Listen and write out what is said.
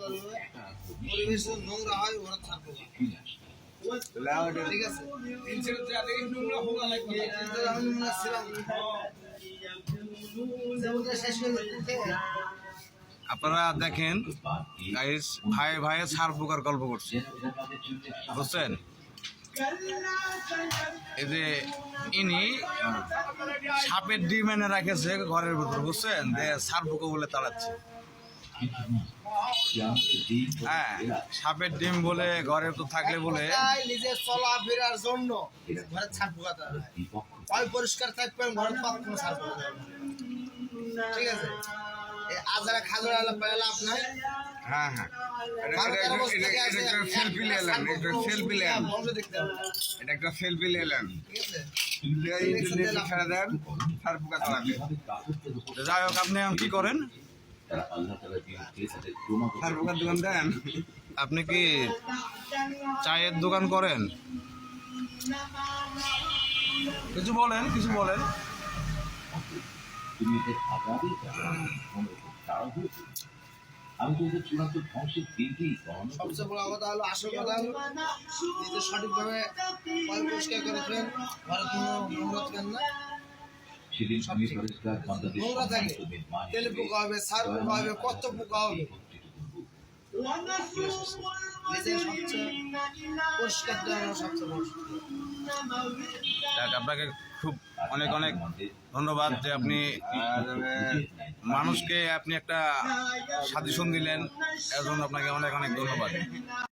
করবে, পরিবেশ নোংরা হয় ওরা থাকবে না। ঠিক আছে, আপনারা দেখেন গাইস, ভাই ভাইয়ে ছাড় পোকার গল্প করছে, বুঝছেন? এই যে ইনি সাপের ডিম এনে রাখেছে ঘরের ভিতরে, বুঝছেন? যে ছাড় পোকা বলে তাড়াচ্ছে। হ্যাঁ, সাপের ডিম বলে ঘরে তো থাকলে বলে নিজের চলাফেরার জন্য ঘরে ছাড় পোকা হয়, পরিষ্কার থাকবেন, ঘরে পাক কোনো ছাড় পোকা দেবে না। ঠিক আছে, এই আজারা খাজরা পেলে লাভ নাই। হ্যাঁ হ্যাঁ, সেলফি এলেন, সেলফি এলেন, এটা একটা সেলফি এলেন, ছেড়ে দেন, ছাড় পোকা তাড়াবে। যাই হোক, আপনি এখন কি করেন? ছাড় পোকার দোকান দেন? আপনি কি চায়ের দোকান করেন? কিছু বলেন, কিছু বলেন। সবচেয়ে বড় কথা হলো, আসল কথা হলো নিজে সঠিকভাবে পরিষ্কার করে রাখবেন, ঘরে কোনো নোংরা রাখবেন না। নোংরা থাকে তেলে পোকা হবে, সার পোকা হবে, কত পোকা হবে। নিজে সবচেয়ে পরিষ্কার দেওয়া সবচেয়ে বড়। আপনাকে খুব অনেক অনেক ধন্যবাদ যে আপনি মানুষকে আপনি একটা সাজেশন দিলেন, এর জন্য আপনাকে অনেক অনেক ধন্যবাদ।